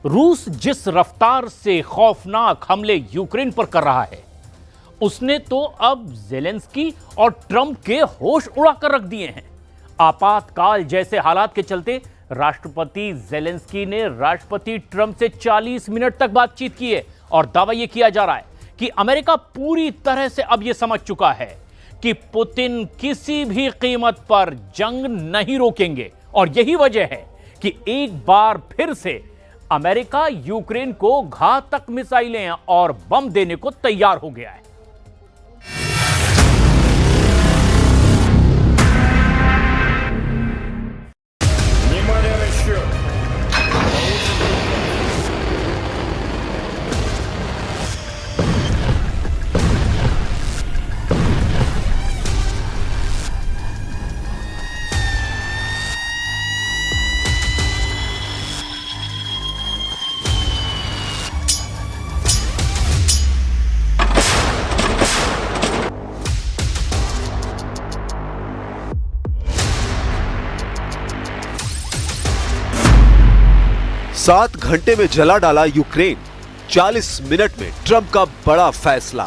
रूस जिस रफ्तार से खौफनाक हमले यूक्रेन पर कर रहा है, उसने तो अब जेलेंस्की और ट्रंप के होश उड़ाकर रख दिए हैं। आपातकाल जैसे हालात के चलते राष्ट्रपति जेलेंस्की ने राष्ट्रपति ट्रंप से 40 मिनट तक बातचीत की है और दावा यह किया जा रहा है कि अमेरिका पूरी तरह से अब यह समझ चुका है कि पुतिन किसी भी कीमत पर जंग नहीं रोकेंगे और यही वजह है कि एक बार फिर से अमेरिका यूक्रेन को घातक मिसाइलें और बम देने को तैयार हो गया है। Внимание на счет. 7 घंटे में जला डाला यूक्रेन, 40 मिनट में ट्रंप का बड़ा फैसला।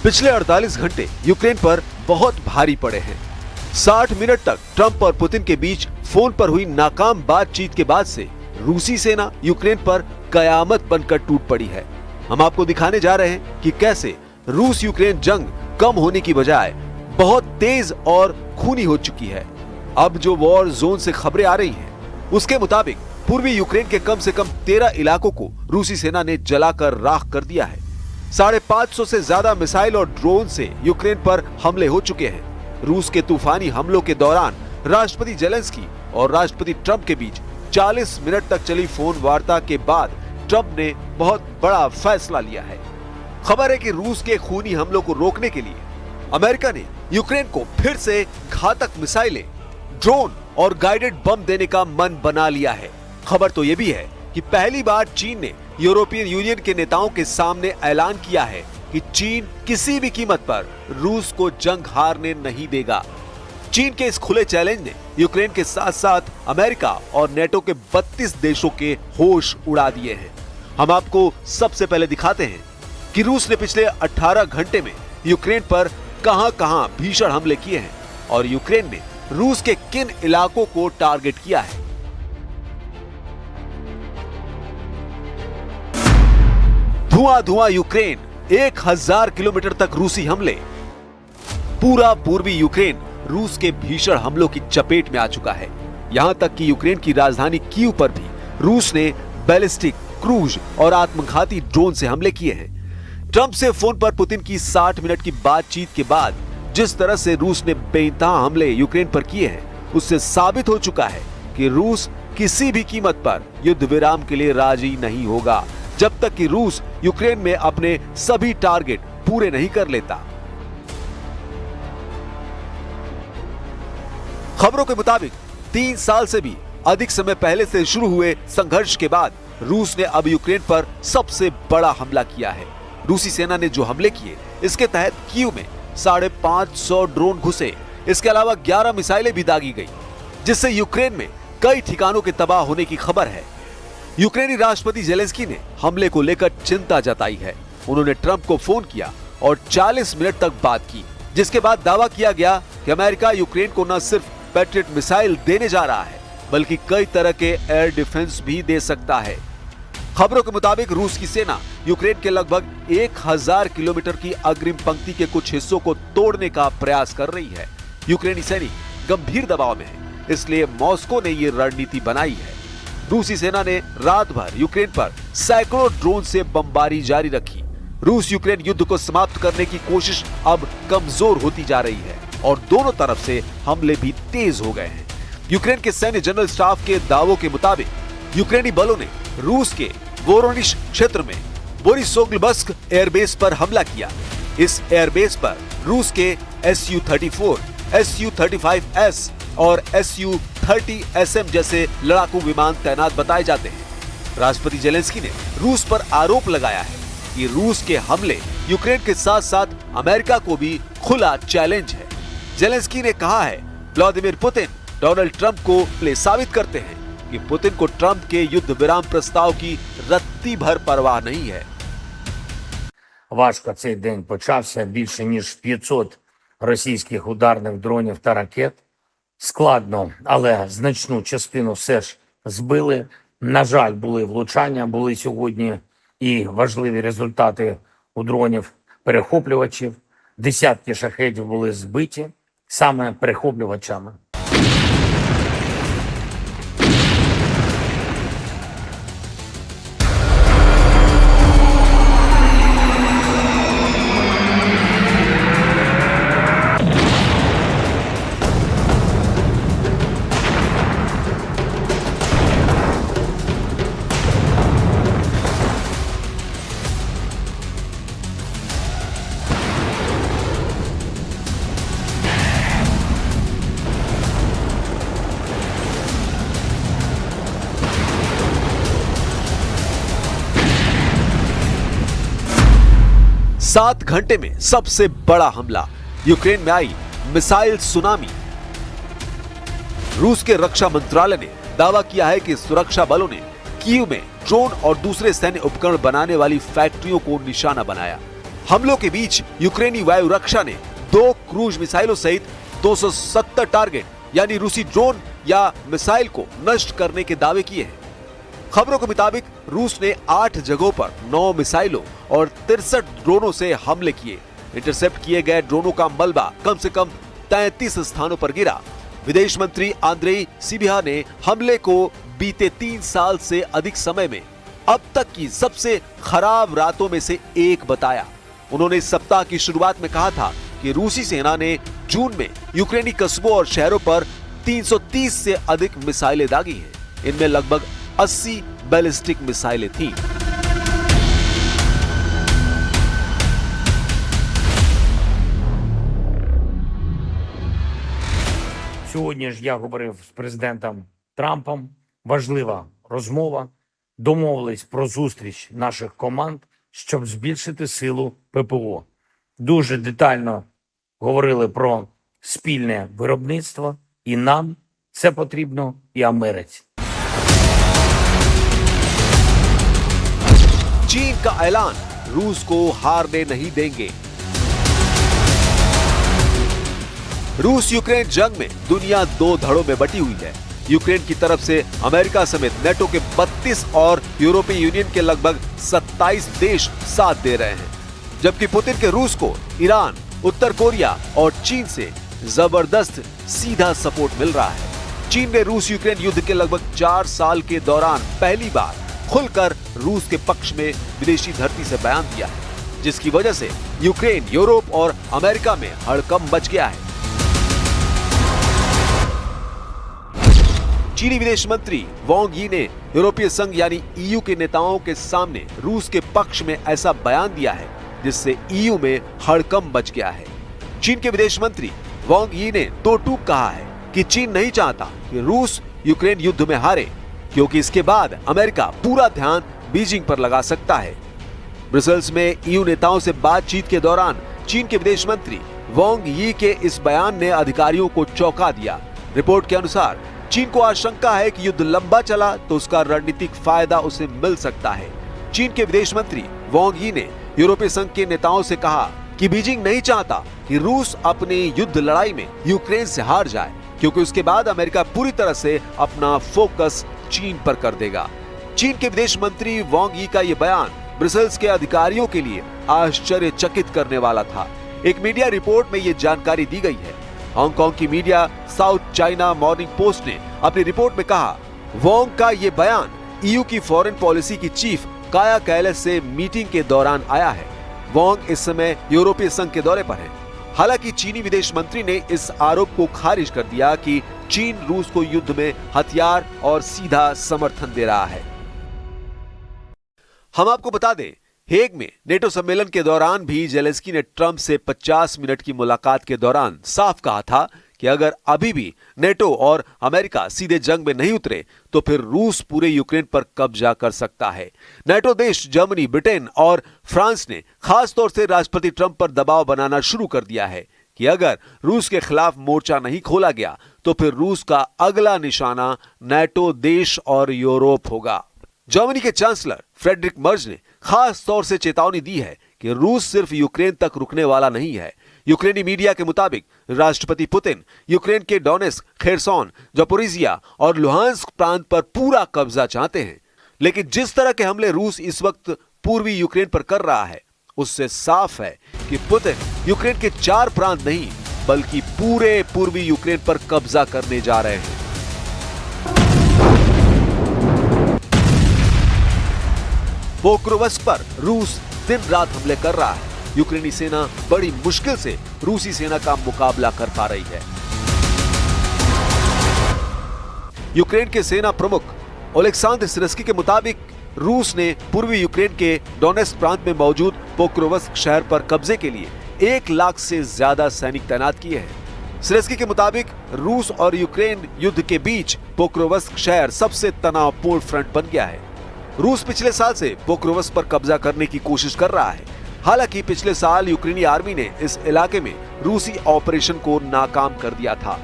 पिछले 48 घंटे यूक्रेन पर बहुत भारी पड़े हैं। 60 मिनट तक ट्रंप और पुतिन के बीच फोन पर हुई नाकाम बातचीत के बाद से रूसी सेना यूक्रेन पर कयामत बनकर टूट पड़ी है। हम आपको दिखाने जा रहे हैं कि कैसे रूस यूक्रेन जंग कम होने की बजाय बहुत तेज और खूनी हो चुकी है। अब जो वॉर जोन से खबरें आ रही हैं, उसके मुताबिक पूर्वी यूक्रेन के कम से कम 13 इलाकों को रूसी सेना ने जलाकर राख कर दिया है। 550 से ज्यादा मिसाइल और ड्रोन से यूक्रेन पर हमले हो चुके हैं। रूस के तूफानी हमलों के दौरान राष्ट्रपति जेलेंस्की और राष्ट्रपति ट्रंप के बीच 40 मिनट तक चली फोन वार्ता के बाद ट्रंप ने बहुत बड़ा फैसला लिया है। खबर है कि रूस के खूनी हमलों को रोकने के लिए अमेरिका ने यूक्रेन को फिर से घातक मिसाइलें, ड्रोन और गाइडेड बम देने का मन बना लिया है। खबर तो यह भी है कि पहली बार चीन ने यूरोपियन यूनियन के नेताओं के सामने ऐलान किया है कि चीन किसी भी कीमत पर रूस को जंग हारने नहीं देगा। चीन के इस खुले चैलेंज ने यूक्रेन के साथ साथ अमेरिका और नेटो के 32 देशों के होश उड़ा दिए हैं। हम आपको सबसे पहले दिखाते हैं कि रूस ने पिछले 18 घंटे में यूक्रेन पर कहां-कहां भीषण हमले किए हैं और यूक्रेन ने रूस के किन इलाकों को टारगेट किया है। धुआं यूक्रेन, 1000 किलोमीटर तक रूसी हमले। पूरा पूर्वी यूक्रेन रूस के भीषण हमलों की चपेट में आ चुका है। यहां तक कि यूक्रेन की राजधानी कीव पर भी रूस ने बैलिस्टिक, क्रूज और आत्मघाती ड्रोन से हमले किए हैं। ट्रंप से फोन पर पुतिन की 60 मिनट की बातचीत के बाद जिस तरह से रूस ने बेइंतहा हमले यूक्रेन पर किए हैं, उससे साबित हो चुका है कि रूस किसी भी कीमत पर युद्ध विराम के लिए राजी नहीं होगा जब तक कि रूस यूक्रेन में अपने सभी टारगेट पूरे नहीं कर लेता। खबरों के मुताबिक 3 साल से भी अधिक समय पहले से शुरू हुए संघर्ष के बाद रूस ने अब यूक्रेन पर सबसे बड़ा हमला किया है। रूसी सेना ने जो हमले किए, इसके तहत कीव में 550 ड्रोन घुसे। इसके अलावा 11 मिसाइलें भी दागी गई, जिससे यूक्रेन में कई ठिकानों के तबाह होने की खबर है। यूक्रेनी राष्ट्रपति जेलेंस्की ने हमले को लेकर चिंता जताई है। उन्होंने ट्रंप को फोन किया और 40 मिनट तक बात की, जिसके बाद दावा किया गया कि अमेरिका यूक्रेन को न सिर्फ पैट्रियट मिसाइल देने जा रहा है, बल्कि कई तरह के एयर डिफेंस भी दे सकता है। खबरों के मुताबिक रूस की सेना यूक्रेन के लगभग 1000 किलोमीटर की अग्रिम पंक्ति के कुछ हिस्सों को तोड़ने का प्रयास कर रही है। यूक्रेनी सैनिक गंभीर दबाव में है, इसलिए मॉस्को ने ये रणनीति बनाई है। रूसी सेना ने रात भर यूक्रेन पर सैकड़ों ड्रोन से बमबारी जारी रखी। रूस यूक्रेन युद्ध को समाप्त करने की कोशिश अब कमजोर होती जा रही है और दोनों तरफ से हमले भी तेज हो गए हैं। यूक्रेन के सैन्य जनरल स्टाफ के दावों के मुताबिक यूक्रेनी बलों ने रूस के वोरोनिश क्षेत्र में बोरिसोग्लबस्क एयरबेस पर हमला किया। इस एयरबेस पर रूस के Su-34, Su-35S और Su-30SM जैसे लड़ाकू विमान तैनात बताए जाते हैं। राष्ट्रपति जेलेंस्की ने रूस पर आरोप लगाया है कि रूस के हमले यूक्रेन के साथ साथ अमेरिका को भी खुला चैलेंज है। जेलेंस्की ने कहा है व्लादिमीर पुतिन डोनाल्ड ट्रंप को प्ले साबित करते हैं कि पुतिन को ट्रंप के युद्ध विराम प्रस्ताव की रत्ती भर परवाह नहीं है। Важко цей день почався. Більше ніж 500 російських ударних дронів та ракет. Складно, але значну частину все ж збили. На жаль, були влучання, були сьогодні і важливі результати у дронів-перехоплювачів. Десятки шахедів були збиті саме перехоплювачами. सात घंटे में सबसे बड़ा हमला, यूक्रेन में आई मिसाइल सुनामी। रूस के रक्षा मंत्रालय ने दावा किया है कि सुरक्षा बलों ने कीव में ड्रोन और दूसरे सैन्य उपकरण बनाने वाली फैक्ट्रियों को निशाना बनाया। हमलों के बीच यूक्रेनी वायु रक्षा ने 2 क्रूज मिसाइलों सहित 270 टारगेट यानी रूसी ड्रोन या मिसाइल को नष्ट करने के दावे किए हैं। खबरों के मुताबिक रूस ने 8 जगहों पर 9 मिसाइलों और 63 ड्रोनों से हमले किए। इंटरसेप्ट किए गए ड्रोनों का मलबा कम से कम 33 स्थानों पर गिरा। विदेश मंत्री आंद्रेई सिबिहा ने हमले को बीते 3 साल से अधिक समय में अब तक की सबसे खराब रातों में से एक बताया। उन्होंने इस सप्ताह की शुरुआत में कहा था कि रूसी सेना ने जून में यूक्रेनी कस्बों और शहरों पर 330 से अधिक मिसाइलें दागी हैं। इनमें लगभग 80 बैलिस्टिक मिसाइलें थीं। Сьогодні ж я говорив з президентом Трампом. Важлива розмова. Домовились про зустріч наших команд, щоб збільшити силу ППО. Дуже детально говорили про спільне виробництво. І нам це потрібно, і Америці. चीन का ऐलान, रूस को हारने नहीं देंगे। रूस यूक्रेन जंग में दुनिया 2 धड़ों में बटी हुई है। यूक्रेन की तरफ से अमेरिका समेत नेटो के 32 और यूरोपीय यूनियन के लगभग 27 देश साथ दे रहे हैं, जबकि पुतिन के रूस को ईरान, उत्तर कोरिया और चीन से जबरदस्त सीधा सपोर्ट मिल रहा है। चीन ने रूस यूक्रेन युद्ध के लगभग 4 साल के दौरान पहली बार खुलकर रूस के पक्ष में विदेशी धरती से बयान दिया है, जिसकी वजह से यूक्रेन, यूरोप और अमेरिका में हड़कंप मच गया है। चीनी विदेश मंत्री वांग यी ने यूरोपीय संघ यानी ईयू के नेताओं के सामने रूस के पक्ष में ऐसा बयान दिया है, जिससे ईयू में हड़कंप मच गया है। चीन के विदेश मंत्री वांग यी ने दो टूक कहा है कि चीन नहीं चाहता कि रूस यूक्रेन युद्ध में हारे, क्योंकि इसके बाद अमेरिका पूरा ध्यान बीजिंग पर लगा सकता है। ब्रसेल्स में ईयू नेताओं से बातचीत के दौरान चीन के विदेश मंत्री वांग यी के इस बयान ने अधिकारियों को चौंका दिया। रिपोर्ट के अनुसार चीन को आशंका है कि युद्ध लंबा चला तो उसका रणनीतिक फायदा उसे मिल सकता है। चीन के विदेश मंत्री वांग यी ने यूरोपीय संघ के नेताओं से कहा कि बीजिंग नहीं चाहता कि रूस अपनी युद्ध लड़ाई में यूक्रेन से हार जाए, क्योंकि उसके बाद अमेरिका पूरी तरह से अपना फोकस चीन पर कर देगा। चीन के विदेश मंत्री वांग यी का यह बयान ब्रसेल्स के अधिकारियों के लिए आश्चर्यचकित करने वाला था। एक मीडिया रिपोर्ट में यह जानकारी दी गई है। हांगकांग की media south China morning post ने अपनी रिपोर्ट में कहा, वांग का यह बयान ईयू की फॉरेन पॉलिसी की चीफ काया कैलस से मीटिंग के दौरान आया है। वांग इस समय यूरोपीय संघ के दौरे पर हैं। हालांकि चीनी विदेश मंत्री ने इस आरोप को खारिज कर दिया कि चीन रूस को युद्ध में हथियार और सीधा समर्थन दे रहा है। हम आपको बता दें, हेग में नेटो सम्मेलन के दौरान भी जेलेंस्की ने ट्रंप से 50 मिनट की मुलाकात के दौरान साफ कहा था कि अगर अभी भी नेटो और अमेरिका सीधे जंग में नहीं उतरे तो फिर रूस पूरे यूक्रेन पर कब्जा कर सकता है। नेटो देश जर्मनी, ब्रिटेन और फ्रांस ने खास तौर से राष्ट्रपति ट्रंप पर दबाव बनाना शुरू कर दिया है कि अगर रूस के खिलाफ मोर्चा नहीं खोला गया तो फिर रूस का अगला निशाना नेटो देश और यूरोप होगा। जर्मनी के चांसलर फ्रेडरिक मर्ज ने खास तौर से चेतावनी दी है कि रूस सिर्फ यूक्रेन तक रुकने वाला नहीं है। यूक्रेनी मीडिया के मुताबिक राष्ट्रपति पुतिन यूक्रेन के डोनेस्क, खेरसोन, जापोरिजिया और लुहांस्क प्रांत पर पूरा कब्जा चाहते हैं। लेकिन जिस तरह के हमले रूस इस वक्त पूर्वी यूक्रेन पर कर रहा है उससे साफ है कि पुतिन यूक्रेन के 4 प्रांत नहीं बल्कि पूरे पूर्वी यूक्रेन पर कब्जा करने जा रहे हैं। पोक्रोवस्क पर रूस दिन रात हमले कर रहा है। यूक्रेनी सेना बड़ी मुश्किल से रूसी सेना का मुकाबला कर पा रही है। यूक्रेन के सेना प्रमुख ओलेक्सांद्र सिरस्की के मुताबिक रूस ने पूर्वी यूक्रेन के डोनेस्क प्रांत में मौजूद पोक्रोवस्क शहर पर कब्जे के लिए 1 लाख से ज्यादा सैनिक तैनात किए हैं। सिरस्की के मुताबिक रूस और यूक्रेन युद्ध के बीच पोक्रोवस्क शहर सबसे तनावपूर्ण फ्रंट बन गया है। रूस पिछले साल से पोक्रोवस्क पर कब्जा करने की कोशिश कर रहा है। हालांकि पिछले साल यूक्रेनी आर्मी ने इस इलाके में रूसी ऑपरेशन को नाकाम कर दिया था।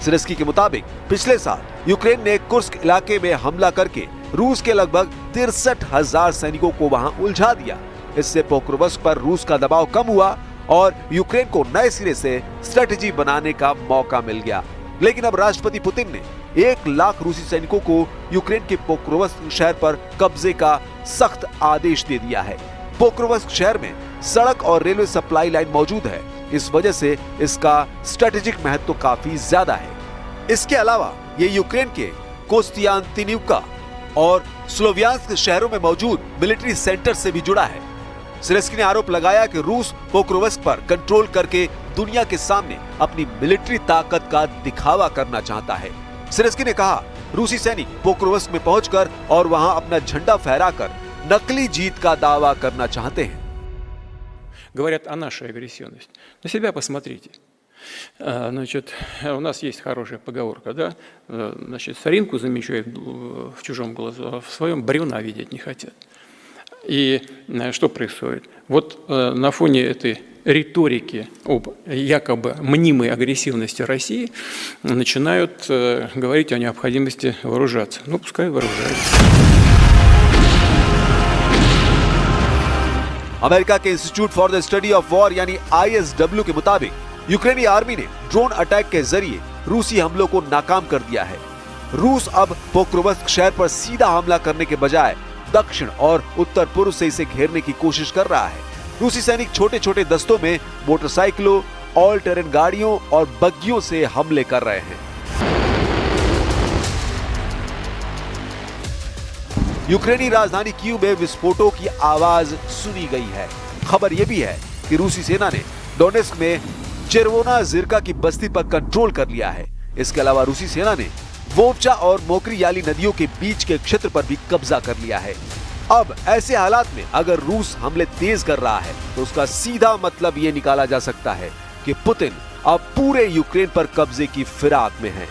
सिरस्की के मुताबिक पिछले साल यूक्रेन ने कुर्स्क इलाके में हमला करके रूस के लगभग 63,000 सैनिकों को वहां उलझा दिया। इससे पोक्रोवस्क पर रूस का दबाव कम हुआ और यूक्रेन को नए सिरे से स्ट्रेटेजी बनाने का मौका मिल गया। लेकिन अब राष्ट्रपति पुतिन ने 1 लाख रूसी सैनिकों को यूक्रेन के पोक्रोवस्क शहर पर कब्जे का सख्त आदेश दे दिया है। पोक्रोवस्क शहर में सड़क और रेलवे सप्लाई लाइन मौजूद है, इस वजह से इसका स्ट्रेटेजिक महत्व काफी ज्यादा है। इसके अलावा ये यूक्रेन के कोस्तियांतिनिवका और स्लोवियांस्क शहरों में मौजूद मिलिट्री सेंटर से भी जुड़ा है। सिरस्की ने आरोप लगाया कि रूस पोक्रोवस्क पर कंट्रोल करके दुनिया के सामने अपनी मिलिट्री ताकत का दिखावा करना चाहता है। सिरस्की ने कहा, रूसी सैनिक पोक्रोवस्क में पहुंचकर और वहां अपना झंडा फहराकर नकली जीत का दावा करना चाहते हैं। Говорят о нашей агрессивности. На себя посмотрите. Значит, у нас есть хорошая поговорка, да? Значит, соринку замечают в чужом глазу, а в своем бревна видеть не хотят. И что происходит? Вот на фоне этой риторики об якобы мнимой агрессивности России начинают говорить о необходимости вооружаться. Ну, пускай вооружаются. अमेरिका के institute for the study of war यानी ISW के मुताबिक यूक्रेनी आर्मी ने ड्रोन अटैक के जरिए रूसी हमलों को नाकाम कर दिया है। रूस अब पोक्रोवस्क शहर पर सीधा हमला करने के बजाय दक्षिण और उत्तर पूर्व से इसे घेरने की कोशिश कर रहा है। रूसी सैनिक छोटे छोटे दस्तों में मोटरसाइकिलों, ऑल टेरेन गाड़ियों और बग्गियों से हमले कर रहे हैं। यूक्रेनी राजधानी कीव में विस्फोटों की आवाज सुनी गई है। खबर यह भी है कि रूसी सेना ने डोनेस्क में चेरवोना जिरका की बस्ती पर कंट्रोल कर लिया है। इसके अलावा रूसी सेना ने वोवचा और मोकरी याली नदियों के बीच के क्षेत्र पर भी कब्जा कर लिया है। अब ऐसे हालात में अगर रूस हमले तेज कर रहा है तो उसका सीधा मतलब ये निकाला जा सकता है कि पुतिन अब पूरे यूक्रेन पर कब्जे की फिराक में है।